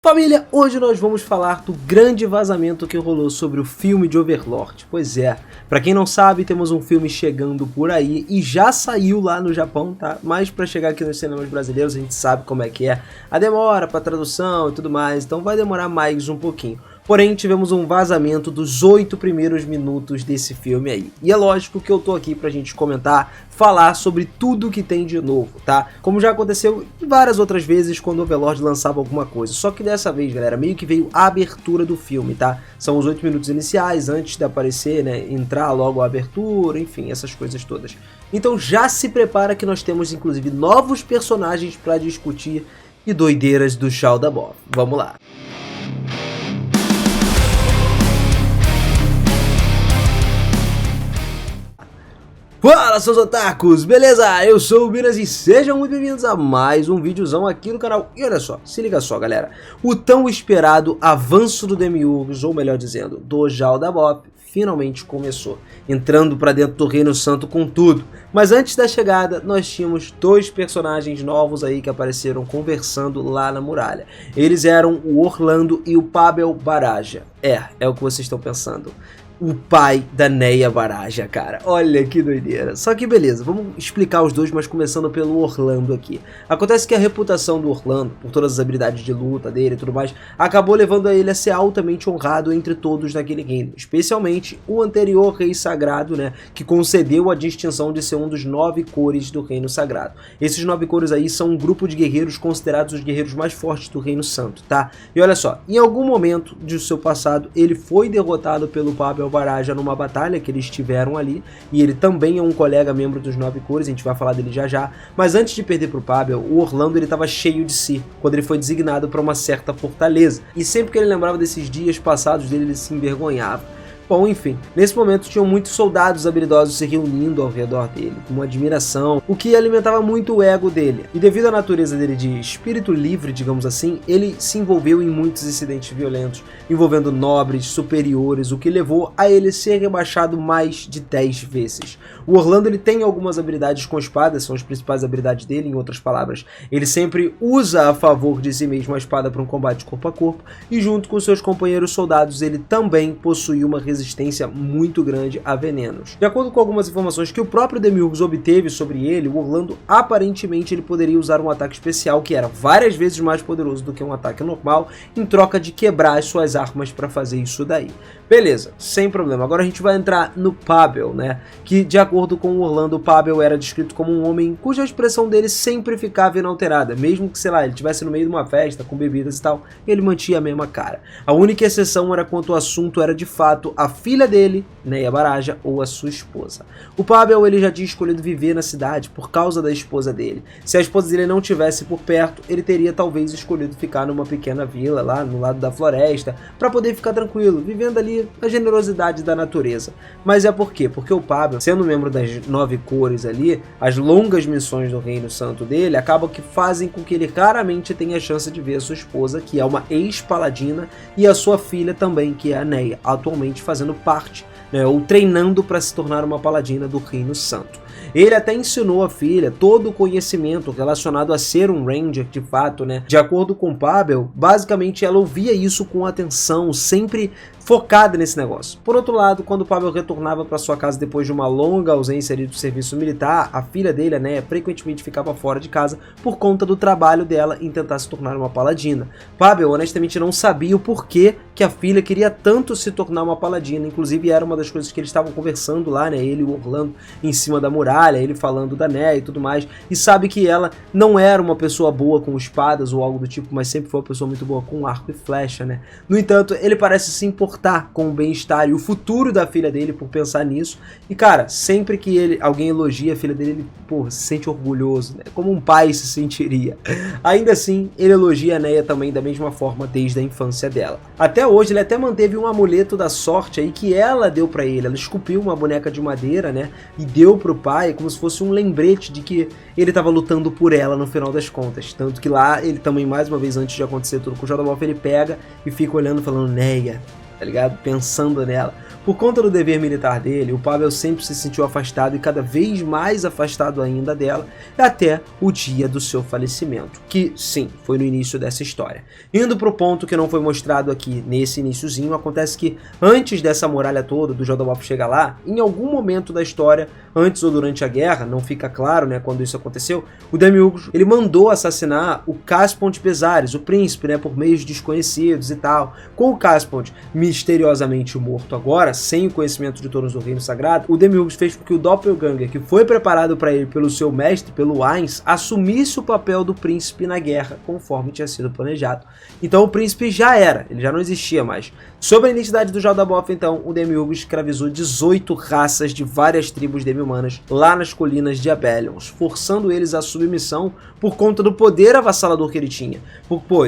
Família, hoje nós vamos falar do grande vazamento que rolou sobre o filme de Overlord. Pois é, pra quem não sabe, temos um filme chegando por aí e já saiu lá no Japão, tá? Mas pra chegar aqui nos cinemas brasileiros a gente sabe como é que é a demora pra tradução e tudo mais, então vai demorar mais um pouquinho. Porém, tivemos um vazamento dos 8 primeiros minutos desse filme aí. E é lógico que eu tô aqui pra gente comentar, falar sobre tudo que tem de novo, tá? Como já aconteceu várias outras vezes quando o Overlord lançava alguma coisa. Só que dessa vez, galera, meio que veio a abertura do filme, tá? São os 8 minutos iniciais, antes de aparecer, né? Entrar logo a abertura, enfim, essas coisas todas. Então já se prepara que nós temos, inclusive, novos personagens pra discutir e doideiras do Shao da Bob. Vamos lá! Fala, seus otakus! Beleza? Eu sou o Miras e sejam muito bem-vindos a mais um videozão aqui no canal. E olha só, se liga só, galera. O tão esperado avanço do Demiurgos, ou melhor dizendo, do Shao da Bob, finalmente começou, entrando pra dentro do Reino Santo com tudo. Mas antes da chegada, nós tínhamos dois personagens novos aí que apareceram conversando lá na muralha. Eles eram o Orlando e o Pavel Baraja. É o que vocês estão pensando. O pai da Neia Baraja, cara. Olha que doideira. Só que beleza, vamos explicar os dois, mas começando pelo Orlando aqui. Acontece que a reputação do Orlando, por todas as habilidades de luta dele e tudo mais, acabou levando a ele a ser altamente honrado entre todos naquele reino. Especialmente o anterior rei sagrado, né, que concedeu a distinção de ser um dos 9 cores do reino sagrado. Esses 9 cores aí são um grupo de guerreiros considerados os guerreiros mais fortes do reino santo, tá? E olha só, em algum momento de seu passado, ele foi derrotado pelo Pavel Baraja numa batalha que eles tiveram ali, e ele também é um colega membro dos 9 cores, a gente vai falar dele já já, mas antes de perder pro Pavel, o Orlando ele estava cheio de si, quando ele foi designado para uma certa fortaleza, e sempre que ele lembrava desses dias passados dele, ele se envergonhava. Bom, enfim, nesse momento tinham muitos soldados habilidosos se reunindo ao redor dele, com uma admiração, o que alimentava muito o ego dele. E devido à natureza dele de espírito livre, digamos assim, ele se envolveu em muitos incidentes violentos, envolvendo nobres, superiores, o que levou a ele ser rebaixado mais de 10 vezes. O Orlando ele tem algumas habilidades com espadas, são as principais habilidades dele, em outras palavras. Ele sempre usa a favor de si mesmo a espada para um combate corpo a corpo, e junto com seus companheiros soldados ele também possui uma resistência muito grande a venenos. De acordo com algumas informações que o próprio Demiurgos obteve sobre ele, o Orlando aparentemente ele poderia usar um ataque especial que era várias vezes mais poderoso do que um ataque normal, em troca de quebrar as suas armas para fazer isso daí. Beleza, sem problema. Agora a gente vai entrar no Pavel, né? Que de acordo com o Orlando, o Pavel era descrito como um homem cuja expressão dele sempre ficava inalterada, mesmo que, sei lá, ele estivesse no meio de uma festa com bebidas e tal, ele mantinha a mesma cara. A única exceção era quando o assunto era de fato a filha dele, Neia Baraja, ou a sua esposa. O Pavel ele já tinha escolhido viver na cidade por causa da esposa dele. Se a esposa dele não estivesse por perto, ele teria talvez escolhido ficar numa pequena vila lá no lado da floresta para poder ficar tranquilo, vivendo ali a generosidade da natureza. Mas é por quê? Porque o Pavel, sendo membro das 9 cores ali, as longas missões do Reino Santo dele acabam que fazem com que ele raramente tenha a chance de ver a sua esposa, que é uma ex-paladina, e a sua filha também, que é a Neia, atualmente fazendo parte, né, ou treinando para se tornar uma paladina do Reino Santo. Ele até ensinou a filha todo o conhecimento relacionado a ser um Ranger de fato, né? De acordo com Pavel, basicamente ela ouvia isso com atenção, sempre focada nesse negócio. Por outro lado, quando Pavel retornava para sua casa depois de uma longa ausência ali do serviço militar, a filha dele, né, frequentemente ficava fora de casa por conta do trabalho dela em tentar se tornar uma paladina. Pavel honestamente não sabia o porquê que a filha queria tanto se tornar uma paladina, inclusive era uma das coisas que eles estavam conversando lá, né, ele e o Orlando em cima da muralha, ele falando da Neia e tudo mais, e sabe que ela não era uma pessoa boa com espadas ou algo do tipo, mas sempre foi uma pessoa muito boa com arco e flecha, né. No entanto, ele parece se importar com o bem-estar e o futuro da filha dele por pensar nisso, e cara, sempre que alguém elogia a filha dele, ele, porra, se sente orgulhoso, né, como um pai se sentiria. Ainda assim, ele elogia a Neia também da mesma forma desde a infância dela. Até hoje, ele até manteve um amuleto da sorte aí que ela deu pra ele, ela esculpiu uma boneca de madeira, né, e deu pro pai como se fosse um lembrete de que ele estava lutando por ela no final das contas. Tanto que lá, ele também, mais uma vez, antes de acontecer tudo com o Shao da Bob, ele pega e fica olhando falando, Neia, tá ligado? Pensando nela. Por conta do dever militar dele, o Pavel sempre se sentiu afastado e cada vez mais afastado ainda dela, até o dia do seu falecimento, que sim, foi no início dessa história. Indo pro ponto que não foi mostrado aqui nesse iniciozinho, acontece que antes dessa muralha toda, do Jodorowsky chegar lá, em algum momento da história, antes ou durante a guerra, não fica claro, né, quando isso aconteceu, o Demiurgos, ele mandou assassinar o Caspond Pesares, o príncipe, né, por meios desconhecidos e tal. Com o Caspond misteriosamente morto agora, sem o conhecimento de todos do Reino Sagrado, o Demiurgos fez com que o Doppelganger, que foi preparado para ele pelo seu mestre, pelo Ainz, assumisse o papel do príncipe na guerra, conforme tinha sido planejado. Então o príncipe já era, ele já não existia mais. Sob a identidade do Jaldabaoth, então, o Demiurgos escravizou 18 raças de várias tribos demi-humanas lá nas colinas de Abelions, forçando eles à submissão por conta do poder avassalador que ele tinha.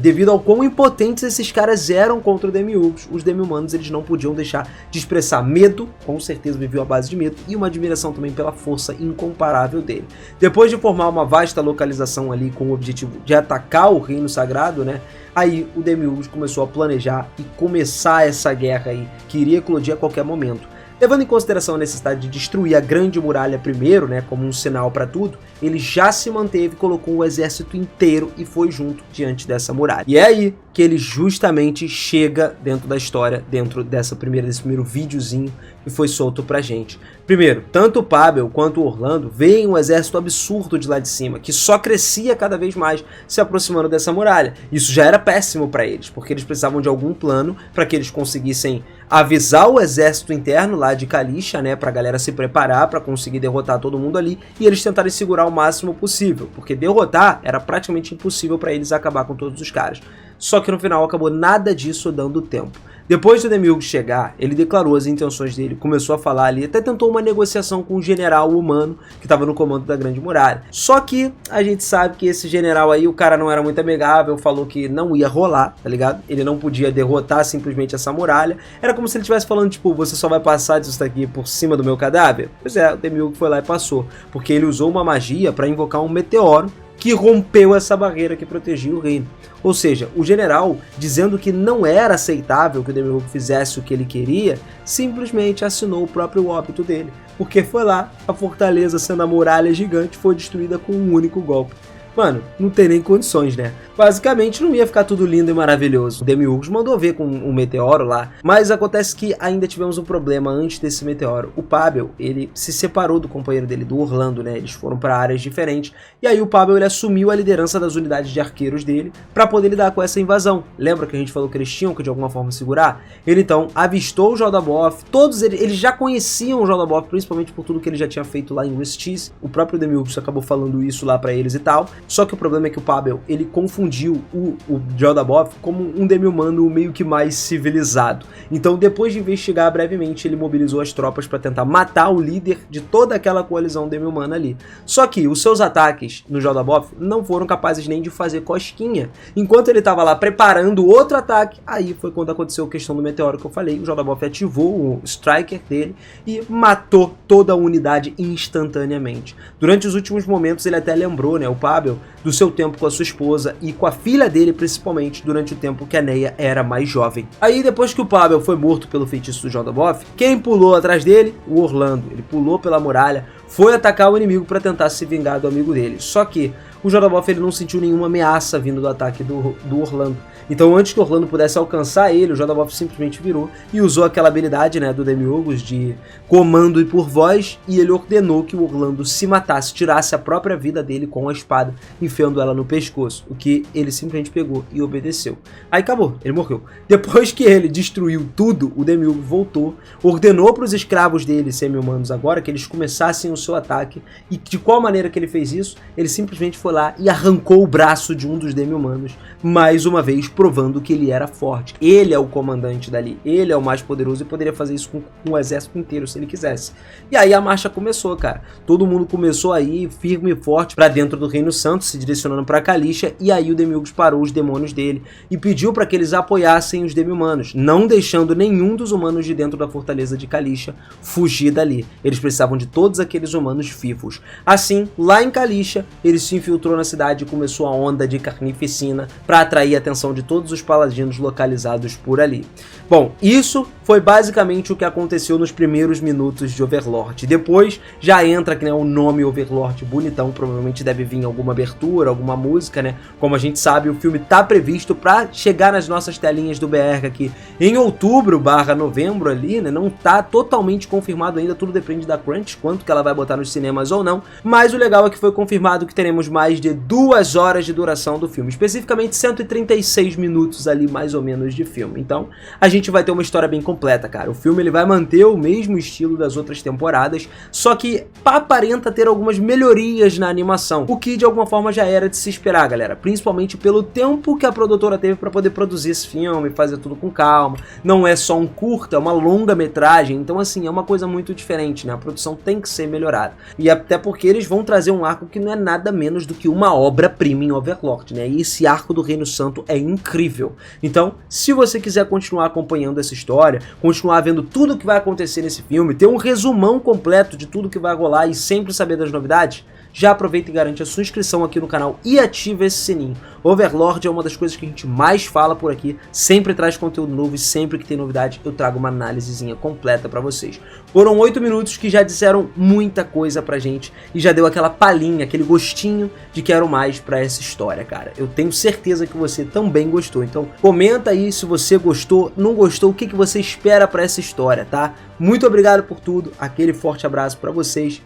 Devido ao quão impotentes esses caras eram contra o Demiurgos, os demi-humanos eles não podiam deixar de expressar medo, com certeza viviam à base de medo, e uma admiração também pela força incomparável dele. Depois de formar uma vasta localização ali com o objetivo de atacar o Reino Sagrado, né? Aí o Demiurgos começou a planejar e começar essa guerra aí, que iria eclodir a qualquer momento. Levando em consideração a necessidade de destruir a Grande Muralha primeiro, né, como um sinal para tudo, ele já se manteve, colocou o exército inteiro e foi junto diante dessa muralha. E é aí que ele justamente chega dentro da história, dentro desse primeiro videozinho que foi solto pra gente. Primeiro, tanto o Pavel quanto o Orlando veem um exército absurdo de lá de cima, que só crescia cada vez mais se aproximando dessa muralha. Isso já era péssimo para eles, porque eles precisavam de algum plano para que eles conseguissem avisar o exército interno lá de Kalisha, né, pra galera se preparar para conseguir derrotar todo mundo ali, e eles tentarem segurar o máximo possível, porque derrotar era praticamente impossível para eles acabar com todos os caras. Só que no final acabou nada disso dando tempo. Depois do Demiurgos chegar, ele declarou as intenções dele, começou a falar ali, até tentou uma negociação com um general humano que estava no comando da Grande Muralha. Só que a gente sabe que esse general aí, o cara não era muito amigável, falou que não ia rolar, tá ligado? Ele não podia derrotar simplesmente essa muralha. Era como se ele estivesse falando, tipo, você só vai passar disso daqui por cima do meu cadáver? Pois é, o Demiurgos foi lá e passou, porque ele usou uma magia para invocar um meteoro que rompeu essa barreira que protegia o reino. Ou seja, o general, dizendo que não era aceitável que o Demiurgo fizesse o que ele queria, simplesmente assinou o próprio óbito dele, porque foi lá, a fortaleza, sendo a muralha gigante, foi destruída com um único golpe. Mano, não tem nem condições, né? Basicamente não ia ficar tudo lindo e maravilhoso. O Demiurgos mandou ver com um meteoro lá, mas acontece que ainda tivemos um problema antes desse meteoro. O Pavel, ele se separou do companheiro dele, do Orlando, né? Eles foram para áreas diferentes, e aí o Pavel, ele assumiu a liderança das unidades de arqueiros dele para poder lidar com essa invasão. Lembra que a gente falou que eles tinham que de alguma forma segurar? Ele então avistou o Jaldabaoth, todos eles já conheciam o Jaldabaoth, principalmente por tudo que ele já tinha feito lá em Ristich. O próprio Demiurgos acabou falando isso lá para eles e tal. Só que o problema é que o Pavel, ele confundiu o Jaldabaoth como um demi-humano meio que mais civilizado. Então, depois de investigar brevemente, ele mobilizou as tropas para tentar matar o líder de toda aquela coalizão demi-humana ali. Só que os seus ataques no Jaldabaoth não foram capazes nem de fazer cosquinha. Enquanto ele estava lá preparando outro ataque, aí foi quando aconteceu a questão do meteoro que eu falei. O Jaldabaoth ativou o Striker dele e matou toda a unidade instantaneamente. Durante os últimos momentos, ele até lembrou, né, o Pavel, do seu tempo com a sua esposa e com a filha dele, principalmente, durante o tempo que a Neia era mais jovem. Aí, depois que o Pavel foi morto pelo feitiço do Jaldabaoth, quem pulou atrás dele? O Orlando. Ele pulou pela muralha, foi atacar o inimigo para tentar se vingar do amigo dele. Só que o Jaldabaoth, ele não sentiu nenhuma ameaça vindo do ataque do Orlando. Então, antes que o Orlando pudesse alcançar ele, o Jaldabaoth simplesmente virou e usou aquela habilidade, né, do Demiurgos de comando e por voz, e ele ordenou que o Orlando se matasse, tirasse a própria vida dele com a espada, enfiando ela no pescoço, o que ele simplesmente pegou e obedeceu. Aí acabou, ele morreu. Depois que ele destruiu tudo, o Demiurgos voltou, ordenou para os escravos dele, semi-humanos agora, que eles começassem o seu ataque, e de qual maneira que ele fez isso? Ele simplesmente foi lá e arrancou o braço de um dos demi-humanos, mais uma vez provando que ele era forte. Ele é o comandante dali, ele é o mais poderoso e poderia fazer isso com o exército inteiro se ele quisesse. E aí a marcha começou, cara. Todo mundo começou a ir firme e forte para dentro do Reino Santo, se direcionando para Kalisha, e aí o Demiurgos parou os demônios dele e pediu para que eles apoiassem os demi-humanos, não deixando nenhum dos humanos de dentro da fortaleza de Kalisha fugir dali. Eles precisavam de todos aqueles humanos vivos. Assim, lá em Kalisha, ele se infiltrou na cidade e começou a onda de carnificina para atrair a atenção de todos os paladinos localizados por ali. Bom, isso foi basicamente o que aconteceu nos primeiros minutos de Overlord. Depois já entra, né, o nome Overlord bonitão, provavelmente deve vir alguma abertura, alguma música, né? Como a gente sabe, o filme tá previsto para chegar nas nossas telinhas do BR aqui em outubro/novembro ali, né? Não tá totalmente confirmado ainda, tudo depende da Crunch, quanto que ela vai botar nos cinemas ou não, mas o legal é que foi confirmado que teremos mais de 2 horas de duração do filme, especificamente 136 minutos ali mais ou menos de filme. Então a gente vai ter uma história bem completa, cara. O filme ele vai manter o mesmo estilo das outras temporadas, só que aparenta ter algumas melhorias na animação, o que de alguma forma já era de se esperar, galera, principalmente pelo tempo que a produtora teve para poder produzir esse filme, fazer tudo com calma. Não é só um curta, é uma longa-metragem, então assim, é uma coisa muito diferente, né? A produção tem que ser melhorada. E até porque eles vão trazer um arco que não é nada menos do que uma obra-prima em Overlord, né? E esse arco do Reino Santo é incrível. Então, se você quiser continuar acompanhando essa história, continuar vendo tudo o que vai acontecer nesse filme, ter um resumão completo de tudo que vai rolar e sempre saber das novidades, já aproveita e garante a sua inscrição aqui no canal e ativa esse sininho. Overlord é uma das coisas que a gente mais fala por aqui, sempre traz conteúdo novo e sempre que tem novidade eu trago uma análisezinha completa pra vocês. Foram 8 minutos que já disseram muita coisa pra gente e já deu aquela palhinha, aquele gostinho de quero mais pra essa história, cara. Eu tenho certeza que você também gostou, então comenta aí se você gostou, não gostou, o que você espera pra essa história, tá? Muito obrigado por tudo, aquele forte abraço pra vocês.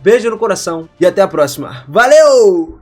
Beijo no coração e até a próxima. Valeu!